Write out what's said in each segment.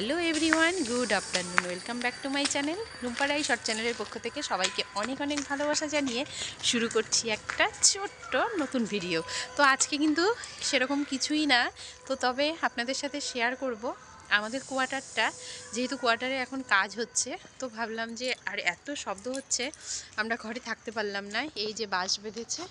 Hello everyone, good afternoon, welcome back to my channel Rumparai short চ্যানেলের পক্ষ থেকে সবাইকে অনেক অনেক ভালোবাসা জানিয়ে শুরু করছি একটা ছোট্ট নতুন ভিডিও। তো আজকে কিন্তু সেরকম কিছুই না, তো তবে আপনাদের সাথে শেয়ার করব আমাদের কোয়ার্টারটা। যেহেতু কোয়ার্টারে এখন কাজ হচ্ছে, তো ভাবলাম যে আর এত শব্দ হচ্ছে, আমরা ঘরে থাকতে পারলাম না। এই যে বাঁশ বেঁধেছে,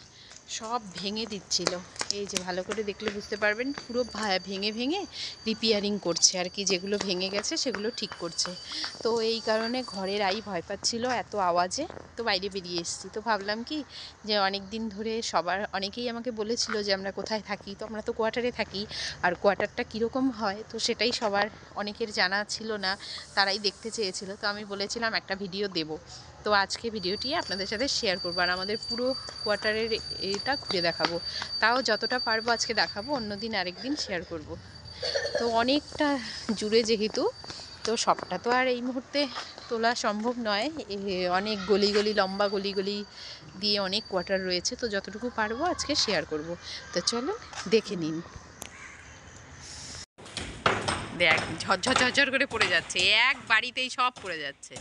সব ভেঙে দিচ্ছিল। এই যে ভালো করে দেখলে বুঝতে পারবেন, পুরো ভেঙে ভেঙে রিপেয়ারিং করছে আর কি, যেগুলো ভেঙে গেছে সেগুলো ঠিক করছে। তো এই কারণে ঘরের আই ভয় পাচ্ছিল এত আওয়াজে, তো বাইরে বেরিয়ে এসেছি। তো ভাবলাম কি যে অনেক দিন ধরে অনেকেই আমাকে বলেছিল যে আমরা কোথায় থাকি, তো আমরা তো কোয়ার্টারে থাকি, আর কোয়ার্টারটা কীরকম হয় তো সেটাই সবার অনেকের জানা ছিল না, তারাই দেখতে চেয়েছিল। তো আমি বলেছিলাম একটা ভিডিও দেব, তো আজকে ভিডিওটি আপনাদের সাথে শেয়ার করবো আর আমাদের পুরো কোয়ার্টারের এটা ঘুরে দেখাবো। তাও যতটা পারবো আজকে দেখাবো, অন্যদিন আরেকদিন শেয়ার করব। তো অনেকটা জুড়ে যেহেতু, তো সবটা তো আর এই মুহূর্তে তোলা সম্ভব নয়। অনেক গলি গলি, লম্বা গলি গলি দিয়ে অনেক কোয়ার্টার রয়েছে, তো যতটুকু পারবো আজকে শেয়ার করব। তো চলুন দেখে নিন। দেখ ঝরঝর ঝরঝর করে পড়ে যাচ্ছে, এক বাড়িতেই সব পড়ে যাচ্ছে।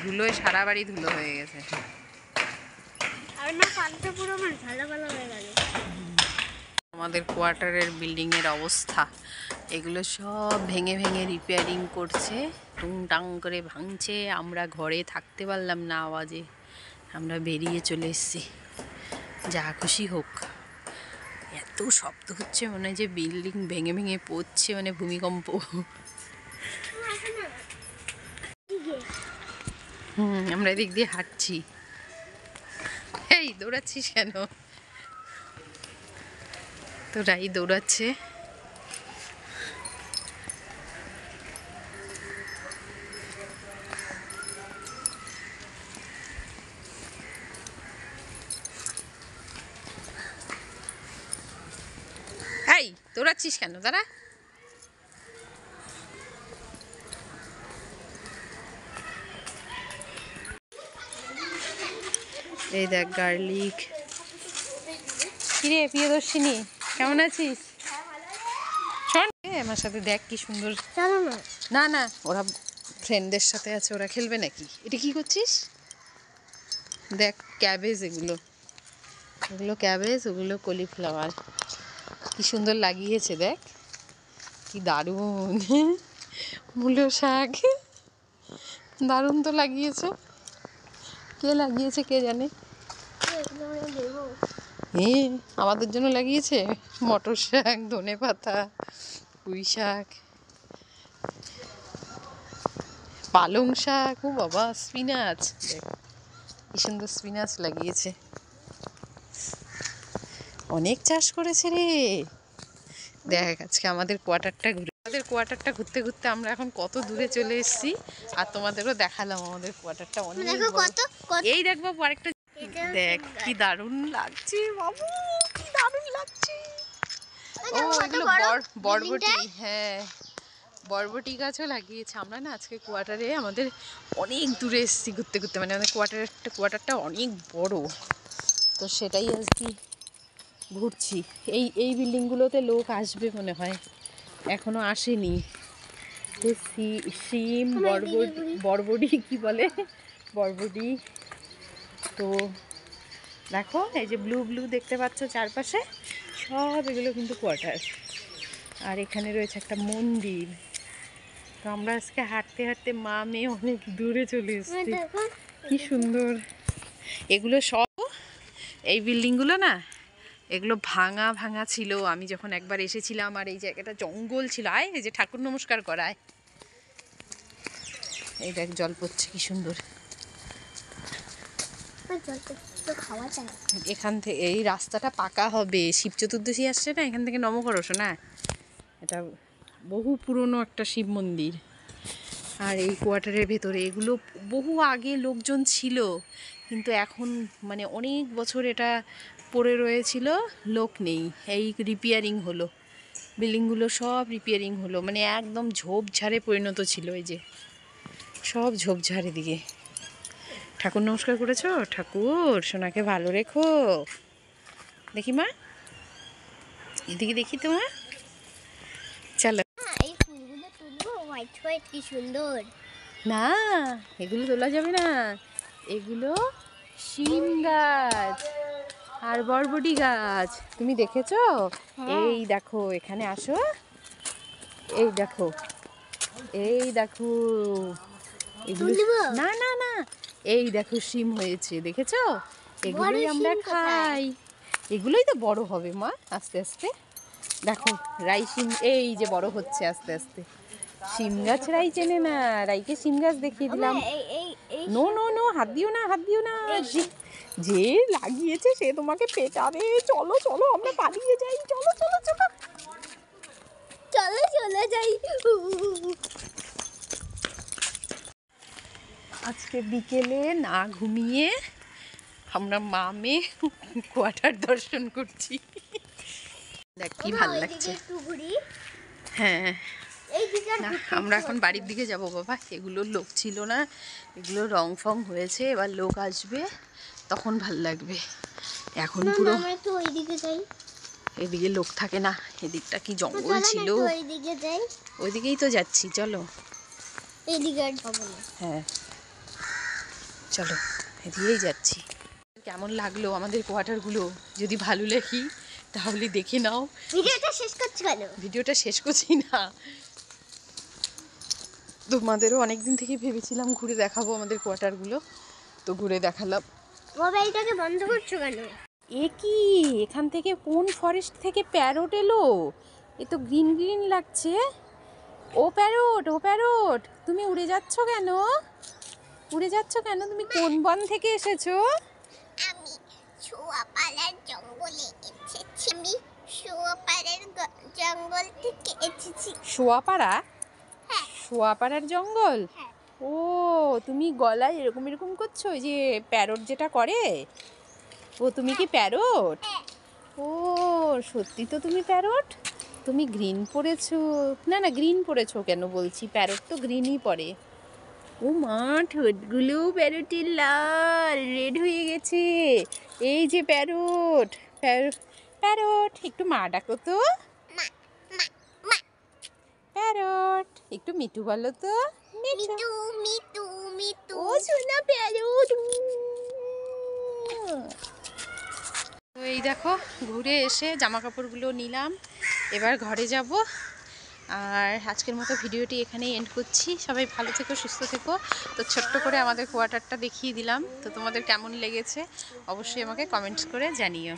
ধুলোয় সারা বাড়ি ধুলো হয়ে গেছে। আমাদের কোয়ার্টারের বিল্ডিংয়ের অবস্থা, এগুলো সব ভেঙে ভেঙে রিপেয়ারিং করছে, টুংটাং করে ভাঙছে। আমরা ঘরে থাকতে পারলাম না আওয়াজে, আমরা বেরিয়ে চলে এসেছি। যা খুশি হোক, এত শব্দ হচ্ছে, মনে হয় যে বিল্ডিং ভেঙে ভেঙে পড়ছে, মানে ভূমিকম্প। আমরা এদিক দিয়ে হাঁটছি। এই দৌড়াচ্ছিস কেন? তো রাই দৌড়াচ্ছে। এই দৌড়াচ্ছিস কেন? দাঁড়া। এই দেখ গার্লিক। কিরে প্রিয়দর্শিনী, কেমন আছিস? শোন, আমার সাথে দেখ কি সুন্দর। না না, ওরা ফ্রেন্ডদের সাথে আছে, ওরা খেলবে নাকি? এটা কি করছিস? দেখ ক্যাবেজ, এগুলো ক্যাবেজ, ওগুলো কলিফ্লাওয়ার। কি সুন্দর লাগিয়েছে, দেখ কি দারুণ। মূলো শাক, দারুণ তো লাগিয়েছে। কে লাগিয়েছে কে জানে। হ্যাঁ, আমাদের জন্য লাগিয়েছে। মটর শাক, ধনে পাতা, পুঁই শাক, পালং শাক, ও বাবা স্পিনাচ, দেখ কি সুন্দর স্পিনাচ লাগিয়েছে। অনেক চাষ করেছে রে। দেখ আজকে আমাদের কোয়ার্টারটা ঘুরতে ঘুরতে আমরা এখন কত দূরে চলে এসেছি, আর তোমাদেরও দেখালাম আমাদের কোয়ার্টারটা অনেক বড়। এই দেখ বাবু আরেকটা, দেখ কি দারুণ লাগছে বাবু, কি দারুণ লাগছে। ও এগুলো বরবটি, হ্যাঁ বরবটি গাছও লাগিয়েছে। আমরা না আজকে কোয়ার্টারে আমাদের অনেক দূরে এসেছি ঘুরতে ঘুরতে, মানে আমাদের কোয়ার্টারটা অনেক বড়, তো সেটাই আর কি ঘুরছি। এই বিল্ডিংগুলোতে লোক আসবে মনে হয়, এখনো আসেনি। শিম, বরবটি কি বলে, বরবটি। তো দেখো এই যে ব্লু ব্লু দেখতে পাচ্ছ চারপাশে, সব এগুলো কিন্তু কোয়ার্টার। আর এখানে রয়েছে একটা মন্দির। তো আমরা আজকে হাঁটতে হাঁটতে মা মেয়ে অনেক দূরে চলে এসেছি। কি সুন্দর এগুলো সব। এই বিল্ডিংগুলো না, এগুলো ভাঙা ভাঙা ছিল আমি যখন একবার এসেছিলাম, আর এই জায়গাটা জঙ্গল ছিল। আয় এই যে ঠাকুর নমস্কার করায়, এই দেখ জল পড়ছে কি সুন্দর। এখান থেকে এই রাস্তাটা পাকা হবে, শিব চতুর্দশী আসছে না, এখান থেকে নমকরস না, এটা বহু পুরনো একটা শিব মন্দির। আর এই কোয়ার্টারের ভেতরে এগুলো বহু আগে লোকজন ছিল, কিন্তু এখন মানে অনেক বছর এটা পড়ে রয়েছিল, লোক নেই, এই রিপেয়ারিং হলো, বিল্ডিংগুলো সব রিপেয়ারিং হলো, মানে একদম ঝোপঝাড়ে পরিণত ছিল। এই যে সব ঝোপঝাড় এদিকে। ঠাকুর নমস্কার করেছো? ঠাকুর সোনাকে ভালো রেখো। দেখি মা, এদিকে দেখি তোমার। চলো। এই ফুলগুলো তুলবো, হোয়াইট হোয়াইট কি সুন্দর। না, এগুলো তোলা যাবে না। এগুলো শিম গাছ আর বরবটি গাছ। তুমি দেখেছো? এই দেখো, এখানে আসো। এই দেখো, এই দেখো এগুলো। না না না, এই দেখো শিম হয়েছে, দেখেছো? এগুলোই আমরা খাই। এগুলোই তো বড় হবে মা আস্তে আস্তে। দেখো রাই শিম এই যে বড় হচ্ছে আস্তে আস্তে। শিম গাছ রাই চেনে না, রাইকে শিম গাছ দেখিয়ে দিলাম। নো নো নো, হাত দিও না, হাত দিও না। যে লাগিয়েছে সে তোমাকে পেটাবে। চলো চলো, আমরা পালিয়ে যাই। চলো চলো চলো চলো চলে যাই। আজকে বিকেলে না ঘুমিয়ে আমরা মা মেয়ে কোয়ার্টার দর্শন করছি। দেখ কি ভাল লাগছে। হ্যাঁ না, আমরা এখন বাড়ির দিকে যাব বাবা। এগুলোর লোক ছিল না, এগুলো রং ফং হয়েছে, এবার লোক আসবে তখন ভাল লাগবে। এখন পুরো এদিকে লোক থাকে না, এদিকটা কি জঙ্গল ছিল। ওইদিকেই তো যাচ্ছি, চলো। হ্যাঁ চলো, এদিকেই যাচ্ছি। কেমন লাগলো আমাদের কোয়ার্টারগুলো? যদি ভালো লেখি তাহলে দেখে নাও। ভিডিওটা শেষ করছি কেন? ভিডিওটা শেষ করছি না, তোমাদেরও অনেকদিন থেকে ভেবেছিলাম ঘুরে দেখাবো আমাদের কোয়ার্টারগুলো, তো ঘুরে দেখালাম। মোবাইলটাকে বন্ধ করছো কেন? এ কি, এখান থেকে কোন ফরেস্ট থেকে প্যারট এলো? এ তো গ্রিন গ্রিন লাগছে। ও প্যারট, ও প্যারট, তুমি উড়ে যাচ্ছ কেন? উড়ে যাচ্ছ কেন? তুমি কোন বন থেকে এসেছো? আমি শোয়াপাড়ার জঙ্গলে এসেছি। আমি শোয়াপাড়ার জঙ্গল থেকে এসেছি। শোয়াপাড়া? হ্যাঁ। শোয়াপাড়ার জঙ্গল? হ্যাঁ। ও, তুমি গলায় এরকম এরকম করছো, ওই যে প্যারট যেটা করে। ও তুমি কি প্যারট? হ্যাঁ। ও সত্যি তো তুমি প্যারট। তুমি গ্রিন পরেছো। না না, গ্রিন পরেছো কেন বলছি, প্যারট তো গ্রিনই পরে। ও মা, ঠোঁটগুলো প্যারটের লাল রেড হয়ে গেছে। এই যে প্যারট, প্যারট, প্যারট একটু মা ডাকো তো। প্যারট একটু মিঠু বলো তো। Me too me too me too. ও সোনা প্যারট। তো এই দেখো, ঘুরে এসে জামা কাপড়গুলো নিলাম, এবার ঘরে যাব। আর আজকের মতো ভিডিওটি এখানেই এন্ড করছি। সবাই ভালো থেকো, সুস্থ থেকো। তো ছোট্ট করে আমাদের কোয়ার্টারটা দেখিয়ে দিলাম, তো তোমাদের কেমন লেগেছে অবশ্যই আমাকে কমেন্টস করে জানিও।